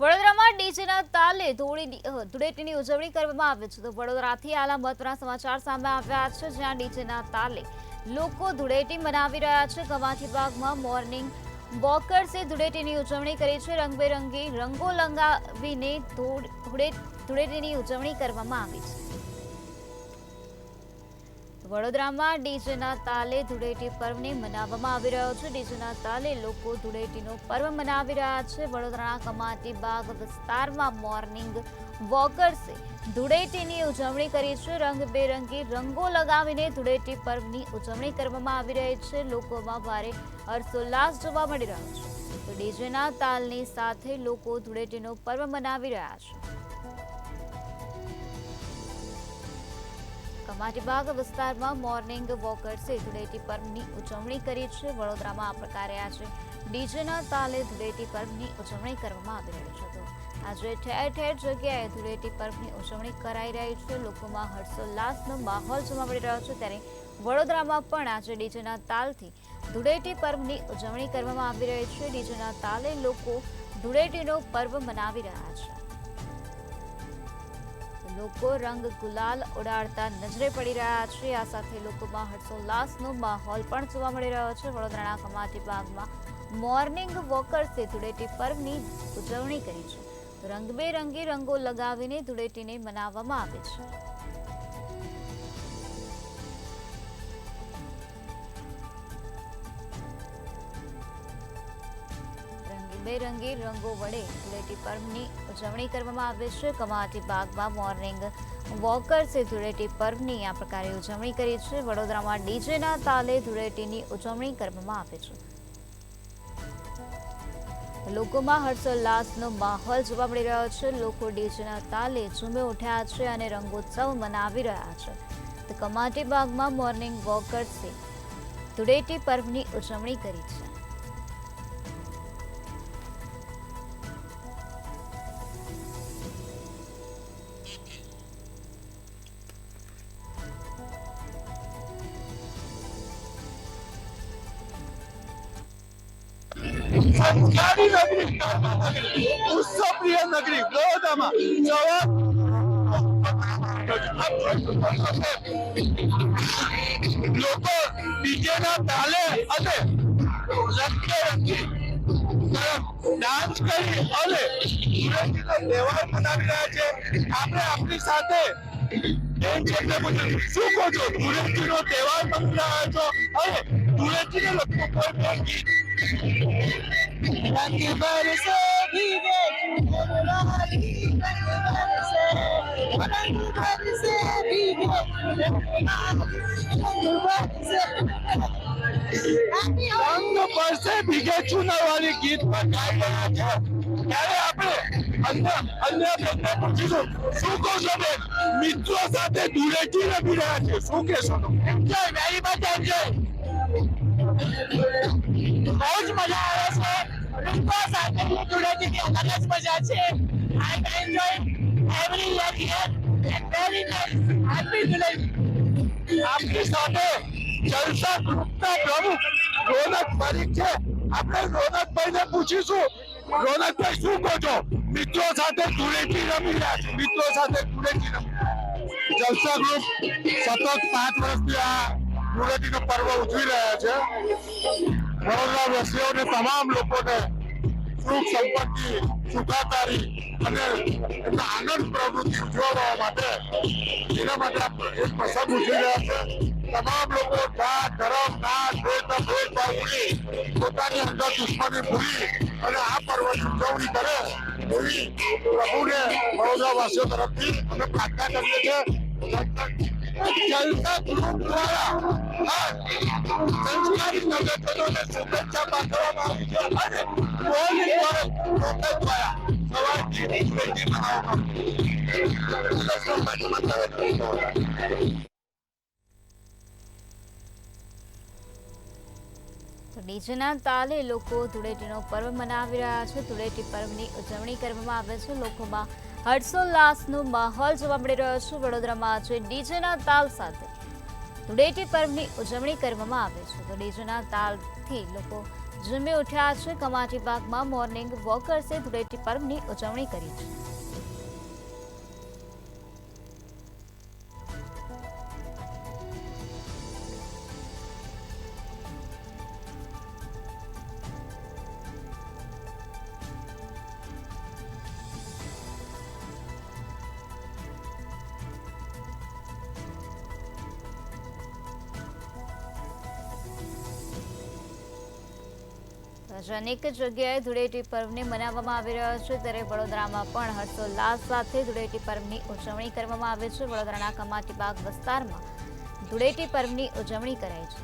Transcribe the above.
વડોદરામાં ડીજેના તાલે ધૂળેટીની ઉજવણી કરવામાં આવે છે. તો વડોદરાથી આલા મહત્વના સમાચાર સામે આવ્યા છે, જ્યાં ડીજેના તાલે લોકો ધૂળેટી મનાવી રહ્યા છે. કમાટી બાગમાં મોર્નિંગ વોકર્સે ધૂળેટીની ઉજવણી કરી છે. રંગબેરંગી રંગો લગાવીને ધૂળેટીની ઉજવણી કરવામાં આવી છે. વડોદરામાં ડીજેના તાલે ધૂળેટી પર્વને મનાવવામાં આવી રહ્યો છે. ડીજેના તાલે લોકો ધૂળેટીનો પર્વ મનાવી રહ્યા છે. વડોદરાના કમાટી બાગ વિસ્તારમાં મોર્નિંગ વોકર્સે ધૂળેટીની ઉજવણી કરી છે. રંગબેરંગી રંગો લગાવીને ધૂળેટી પર્વની ઉજવણી કરવામાં આવી રહી છે. લોકોમાં ભારે હર્ષોલ્લાસ જોવા મળી રહ્યો છે. તો ડીજેના તાલની સાથે લોકો ધૂળેટીનો પર્વ મનાવી રહ્યા છે. કમાટી બાગ વિસ્તારમાં મોર્નિંગ વોકર્સે ધૂળેટી પર્વની ઉજવણી કરી છે. વડોદરામાં આ પ્રકારે આજે ડીજેના તાલે ધૂળેટી પર્વની ઉજવણી કરવામાં આવી રહી છે. તો આજે ઠેર ઠેર જગ્યાએ ધૂળેટી પર્વની ઉજવણી કરાઈ રહી છે. લોકોમાં હર્ષોલ્લાસનો માહોલ જોવા મળી રહ્યો છે. ત્યારે વડોદરામાં પણ આજે ડીજેના તાલથી ધૂળેટી પર્વની ઉજવણી કરવામાં આવી રહી છે. ડીજેના તાલે લોકો ધૂળેટીનો પર્વ મનાવી રહ્યા છે. લોકો રંગ ગુલાલ ઉડાડતા નજરે પડી રહ્યા છે. આ સાથે લોકોમાં હર્ષોલ્લાસનો માહોલ પણ જોવા મળી રહ્યો છે. વડોદરાના કમાટી બાગમાં મોર્નિંગ વોકર્સે ધૂળેટી પર્વની ઉજવણી કરી છે. રંગબેરંગી રંગો લગાવીને ધૂળેટીને મનાવવામાં આવે છે. બેરંગી રંગો વડે ધૂળેટી પર્વની ઉજવણી કરવામાં આવે છે. કમાટી બાગમાં મોર્નિંગ વોકર્સે ધૂળેટી પર્વની આ પ્રકારે ઉજવણી કરી છે. વડોદરામાં ડીજેના તાલે ધૂળેટીની ઉજવણી કરવામાં આવે છે. લોકોમાં હર્ષોલ્લાસનો માહોલ જોવા મળી રહ્યો છે. લોકો ડીજેના તાલે ઝૂમી ઉઠ્યા છે અને રંગોત્સવ મનાવી રહ્યા છે. તો કમાટી બાગમાં મોર્નિંગ વોકર્સે ધૂળેટી પર્વની ઉજવણી કરી છે. સંસ્કારી નગરી, ઉત્સવપ્રિય નગરી વડોદરામાં લોકો ડીજેના તાલે અને રંગબેરંગી ડાન્સ કરી અને ધૂળેટીનો તહેવાર મનાવી રહ્યા છે. આપણે આપણી સાથે શું કહો છો? ધૂળેટીનો તહેવાર મનાવી રહ્યા છો અને ધૂળેટીને લગતું કોઈ પણ ગીત रंग बरसे भीगे रंग बरसे भीगे रंग बरसे भीगे चुनाव वाली गीत पर गाई રહ્યા છે. ત્યારે આપણે અન્ય બેનને પૂછીશું, શું કહો છો બેન? મિત્રો સાથે ધૂળેટી રમી રહ્યા છે, શું કહેશો? Enjoy, very much enjoy. બહુ જ મજા આવે છે. લોકો સાથે ધૂળેટીની અલગ જ મજા છે. I enjoy every year here and very nice. Happy Dhuleti. આપની સાથે જલસા ગ્રુપના પ્રમુખ રોનક પરીખ છે. આપણે રોનકભાઈને પૂછીશું, રોનકભાઈ શું કહો છો? મિત્રો સાથે ધૂળેટી રમી રહ્યા છે, મિત્રો સાથે ધૂળેટી રમી જલસા ગ્રુપ સતત 5 વર્ષથી આ ધૂળેટીનો પર્વ ઉજવી રહ્યા છે. વડોદરા વાસીઓને, તમામ લોકોને સુખ સંપત્તિ, સુખાકારી અને એમના આનંદ પ્રવૃત્તિ ઉજવવા માટે એના માટે એક પ્રસંગ ઉજવી રહ્યા છે. તમામ લોકો જાત ધર્મ નાત ભેદભાવ ભૂલી પોતાની અંદર દુશ્મની ભૂલી અને આ પર્વની ઉજવણી કરે એવી પ્રભુને વડોદરા વાસીઓ તરફથી અમે પ્રાર્થના કરીએ છીએ. જલસા ગ્રુપ દ્વારા સંસ્કારી નગરજનોને શુભેચ્છા પાઠવવામાં આવી છે અને મોર્નિંગ વોક દ્વારા સવારથી ધૂળેટી મનાવવામાં ડીજેના તાલે લોકો ધૂળેટીનો પર્વ મનાવી રહ્યા છે. ધૂળેટી પર્વની ઉજવણી કરવામાં આવે છે. લોકોમાં હર્ષોલ્લાસનો માહોલ જોવા મળી રહ્યો છે. વડોદરામાં આજે ડીજેના તાલ સાથે ધૂળેટી પર્વની ઉજવણી કરવામાં આવે છે. તો ડીજેના તાલથી લોકો ઝૂમી ઉઠ્યા છે. કમાટી બાગમાં મોર્નિંગ વોકર્સે ધૂળેટી પર્વની ઉજવણી કરી છે. આજે અનેક જગ્યાએ ધૂળેટી પર્વને મનાવવામાં આવી રહ્યો છે, ત્યારે વડોદરામાં પણ હર્ષોલ્લાસ સાથે ધૂળેટી પર્વની ઉજવણી કરવામાં આવે છે. વડોદરાના કમાટી બાગ વિસ્તારમાં ધૂળેટી પર્વની ઉજવણી કરાઈ છે.